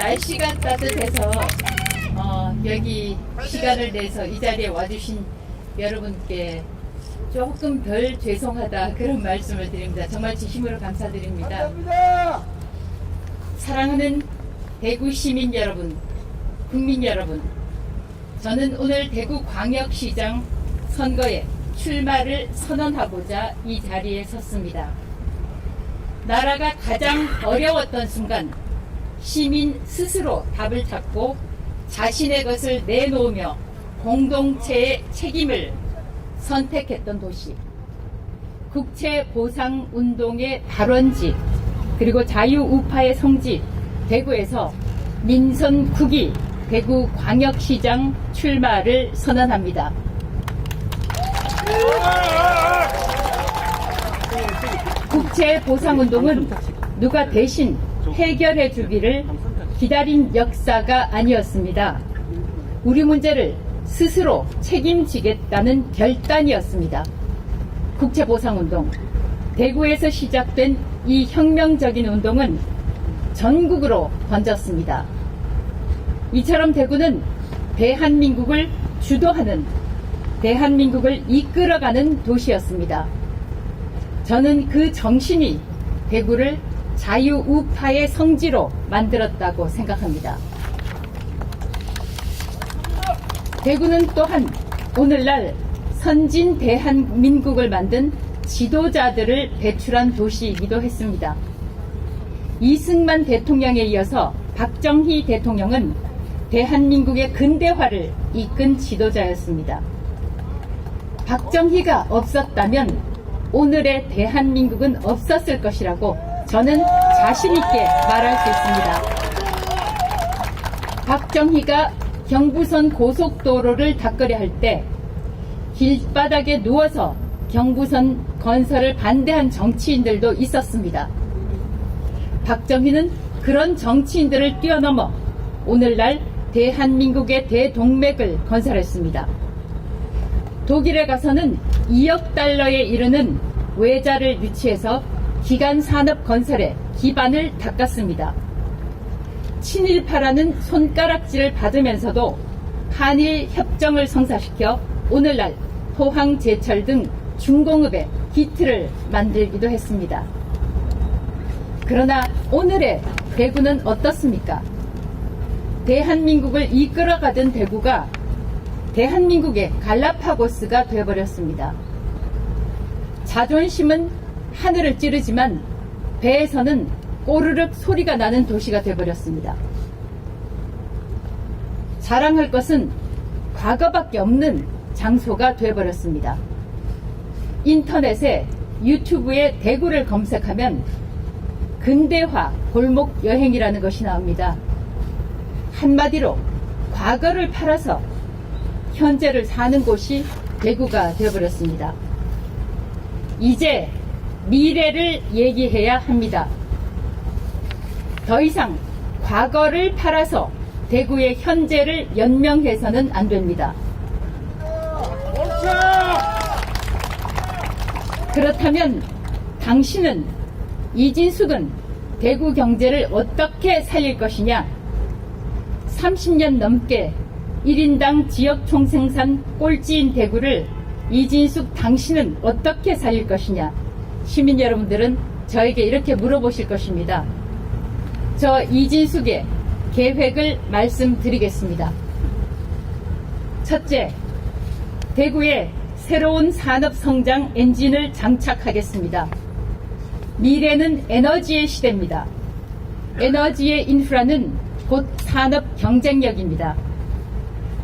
날씨가 따뜻해서 여기 시간을 내서 이 자리에 와주신 여러분께 조금 덜 죄송하다 그런 말씀을 드립니다. 정말 진심으로 감사드립니다. 감사합니다. 사랑하는 대구 시민 여러분, 국민 여러분, 저는 오늘 대구광역시장 선거에 출마를 선언하고자 이 자리에 섰습니다. 나라가 가장 어려웠던 순간 시민 스스로 답을 찾고 자신의 것을 내놓으며 공동체의 책임을 선택했던 도시, 국채보상운동의 발원지, 그리고 자유우파의 성지 대구에서 민선 9기 대구광역시장 출마를 선언합니다. 국채보상운동은 누가 대신 해결해 주기를 기다린 역사가 아니었습니다. 우리 문제를 스스로 책임지겠다는 결단이었습니다. 국채보상운동, 대구에서 시작된 이 혁명적인 운동은 전국으로 번졌습니다. 이처럼 대구는 대한민국을 주도하는, 대한민국을 이끌어가는 도시였습니다. 저는 그 정신이 대구를 자유우파의 성지로 만들었다고 생각합니다. 대구는 또한 오늘날 선진 대한민국을 만든 지도자들을 배출한 도시이기도 했습니다. 이승만 대통령에 이어서 박정희 대통령은 대한민국의 근대화를 이끈 지도자였습니다. 박정희가 없었다면 오늘의 대한민국은 없었을 것이라고 저는 자신있게 말할 수 있습니다. 박정희가 경부선 고속도로를 닦으려 할 때 길바닥에 누워서 경부선 건설을 반대한 정치인들도 있었습니다. 박정희는 그런 정치인들을 뛰어넘어 오늘날 대한민국의 대동맥을 건설했습니다. 독일에 가서는 2억 달러에 이르는 외자를 유치해서 기간산업 건설에 기반을 닦았습니다. 친일파라는 손가락질을 받으면서도 한일 협정을 성사시켜 오늘날 포항제철 등 중공업의 기틀을 만들기도 했습니다. 그러나 오늘의 대구는 어떻습니까? 대한민국을 이끌어가던 대구가 대한민국의 갈라파고스가 되어버렸습니다. 자존심은 하늘을 찌르지만 배에서는 꼬르륵 소리가 나는 도시가 되어버렸습니다. 자랑할 것은 과거밖에 없는 장소가 되어버렸습니다. 인터넷에 유튜브에 대구를 검색하면 근대화 골목 여행이라는 것이 나옵니다. 한마디로 과거를 팔아서 현재를 사는 곳이 대구가 되어버렸습니다. 이제 미래를 얘기해야 합니다. 더 이상 과거를 팔아서 대구의 현재를 연명해서는 안 됩니다. 그렇다면 당신은, 이진숙은 대구 경제를 어떻게 살릴 것이냐? 30년 넘게 1인당 지역 총생산 꼴찌인 대구를 이진숙 당신은 어떻게 살릴 것이냐? 시민 여러분들은 저에게 이렇게 물어보실 것입니다. 저 이진숙의 계획을 말씀드리겠습니다. 첫째, 대구에 새로운 산업 성장 엔진을 장착하겠습니다. 미래는 에너지의 시대입니다. 에너지의 인프라는 곧 산업 경쟁력입니다.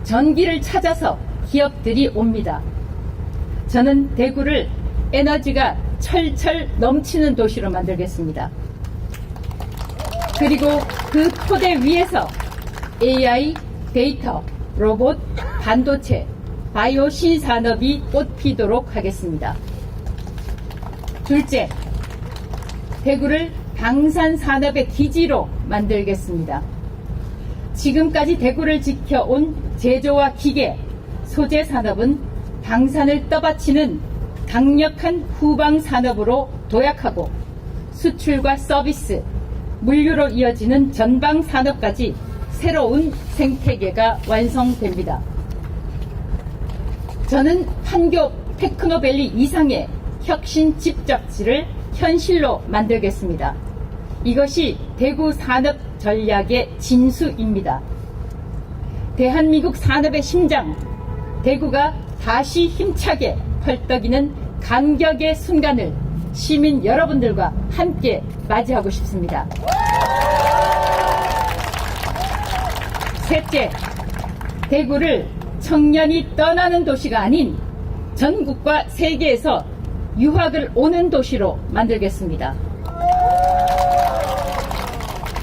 전기를 찾아서 기업들이 옵니다. 저는 대구를 에너지가 철철 넘치는 도시로 만들겠습니다. 그리고 그 토대 위에서 AI, 데이터, 로봇, 반도체, 바이오 신산업이 꽃피도록 하겠습니다. 둘째, 대구를 방산산업의 기지로 만들겠습니다. 지금까지 대구를 지켜온 제조와 기계, 소재 산업은 방산을 떠받치는 강력한 후방 산업으로 도약하고 수출과 서비스, 물류로 이어지는 전방 산업까지 새로운 생태계가 완성됩니다. 저는 판교 테크노밸리 이상의 혁신 집적지를 현실로 만들겠습니다. 이것이 대구 산업 전략의 진수입니다. 대한민국 산업의 심장, 대구가 다시 힘차게 펄떡이는 감격의 순간을 시민 여러분들과 함께 맞이하고 싶습니다. 셋째, 대구를 청년이 떠나는 도시가 아닌 전국과 세계에서 유학을 오는 도시로 만들겠습니다.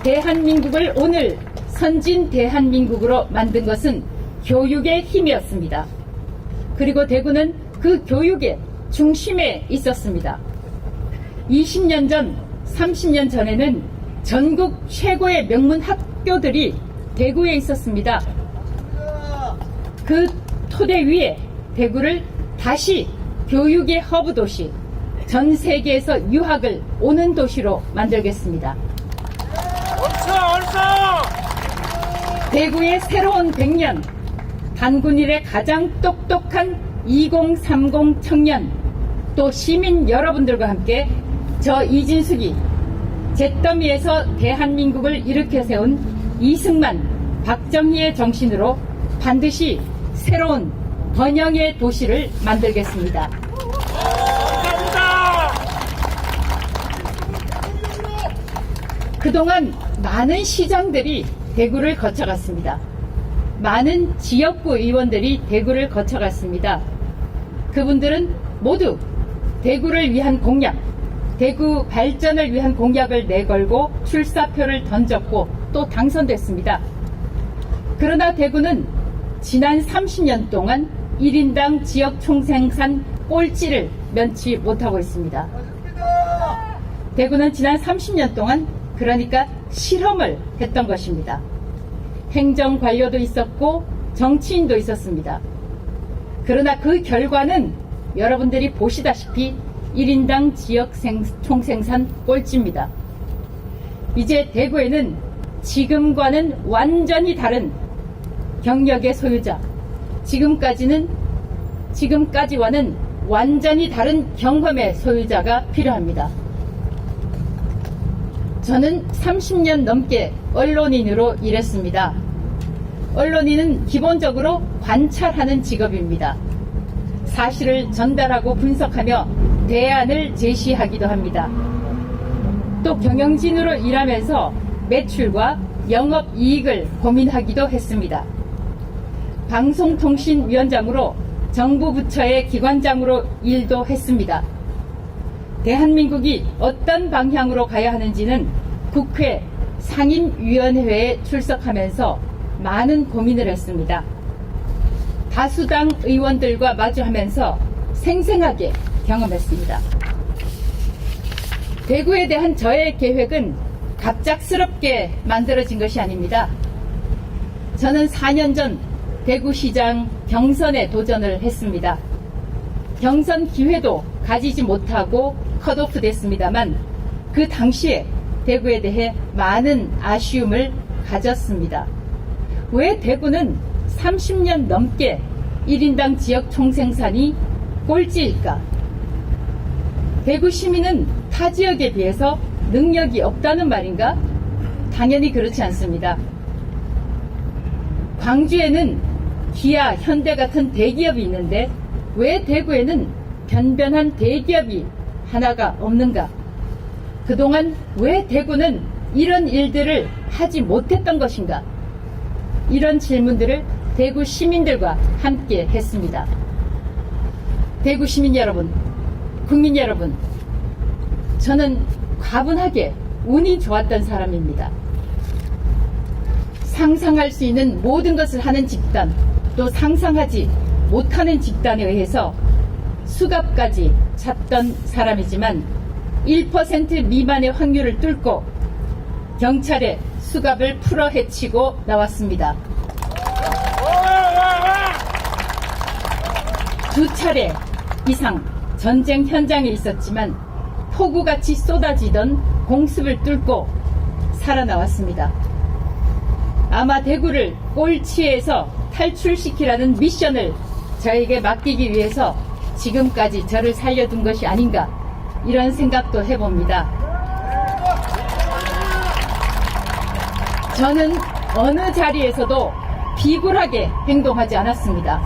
대한민국을 오늘 선진 대한민국으로 만든 것은 교육의 힘이었습니다. 그리고 대구는 그 교육의 중심에 있었습니다. 20년 전, 30년 전에는 전국 최고의 명문 학교들이 대구에 있었습니다. 그 토대 위에 대구를 다시 교육의 허브 도시, 전 세계에서 유학을 오는 도시로 만들겠습니다. 대구의 새로운 100년, 단군일의 가장 똑똑한 2030 청년, 또 시민 여러분들과 함께 저 이진숙이 잿더미에서 대한민국을 일으켜 세운 이승만, 박정희의 정신으로 반드시 새로운 번영의 도시를 만들겠습니다. 그동안 많은 시장들이 대구를 거쳐갔습니다. 많은 지역구 의원들이 대구를 거쳐갔습니다. 그분들은 모두 대구를 위한 공약, 대구 발전을 위한 공약을 내걸고 출사표를 던졌고 또 당선됐습니다. 그러나 대구는 지난 30년 동안 1인당 지역 총생산 꼴찌를 면치 못하고 있습니다. 대구는 지난 30년 동안 그러니까 실험을 했던 것입니다. 행정관료도 있었고 정치인도 있었습니다. 그러나 그 결과는 여러분들이 보시다시피 1인당 지역 총생산 꼴찌입니다. 이제 대구에는 지금과는 완전히 다른 경력의 소유자, 지금까지와는 완전히 다른 경험의 소유자가 필요합니다. 저는 30년 넘게 언론인으로 일했습니다. 언론인은 기본적으로 관찰하는 직업입니다. 사실을 전달하고 분석하며 대안을 제시하기도 합니다. 또 경영진으로 일하면서 매출과 영업이익을 고민하기도 했습니다. 방송통신위원장으로 정부 부처의 기관장으로 일도 했습니다. 대한민국이 어떤 방향으로 가야 하는지는 국회 상임위원회에 출석하면서 많은 고민을 했습니다. 다수당 의원들과 마주하면서 생생하게 경험했습니다. 대구에 대한 저의 계획은 갑작스럽게 만들어진 것이 아닙니다. 저는 4년 전 대구시장 경선에 도전을 했습니다. 경선 기회도 가지지 못하고 컷오프 됐습니다만 그 당시에 대구에 대해 많은 아쉬움을 가졌습니다. 왜 대구는 30년 넘게 1인당 지역 총생산이 꼴찌일까? 대구 시민은 타 지역에 비해서 능력이 없다는 말인가? 당연히 그렇지 않습니다. 광주에는 기아, 현대 같은 대기업이 있는데 왜 대구에는 변변한 대기업이 하나가 없는가? 그동안 왜 대구는 이런 일들을 하지 못했던 것인가? 이런 질문들을 대구 시민들과 함께 했습니다. 대구 시민 여러분, 국민 여러분, 저는 과분하게 운이 좋았던 사람입니다. 상상할 수 있는 모든 것을 하는 집단, 또 상상하지 못하는 집단에 의해서 수갑까지 찼던 사람이지만 1% 미만의 확률을 뚫고 경찰에 수갑을 풀어 헤치고 나왔습니다. 2차례 이상 전쟁 현장에 있었지만 폭우같이 쏟아지던 공습을 뚫고 살아나왔습니다. 아마 대구를 꼴찌에서 탈출시키라는 미션을 저에게 맡기기 위해서 지금까지 저를 살려둔 것이 아닌가, 이런 생각도 해봅니다. 저는 어느 자리에서도 비굴하게 행동하지 않았습니다.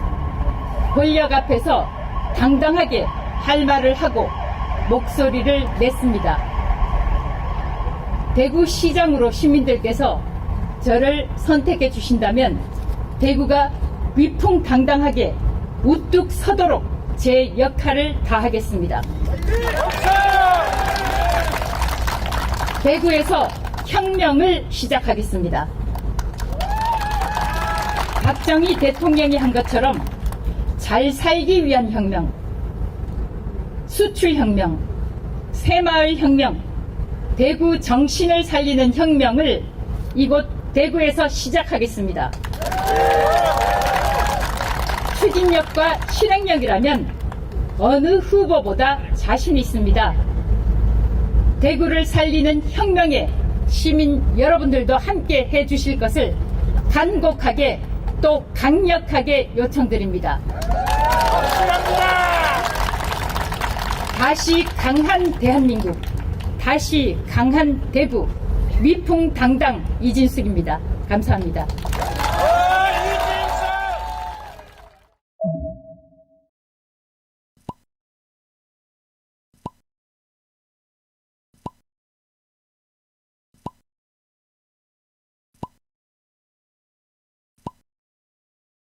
권력 앞에서 당당하게 할 말을 하고 목소리를 냈습니다. 대구시장으로 시민들께서 저를 선택해 주신다면 대구가 위풍당당하게 우뚝 서도록 제 역할을 다하겠습니다. 대구에서 혁명을 시작하겠습니다. 박정희 대통령이 한 것처럼 잘 살기 위한 혁명, 수출혁명, 새마을혁명, 대구 정신을 살리는 혁명을 이곳 대구에서 시작하겠습니다. 추진력과 실행력이라면 어느 후보보다 자신 있습니다. 대구를 살리는 혁명에 시민 여러분들도 함께 해주실 것을 간곡하게 또 강력하게 요청드립니다. 다시 강한 대한민국, 다시 강한 대구, 위풍당당 이진숙입니다. 감사합니다.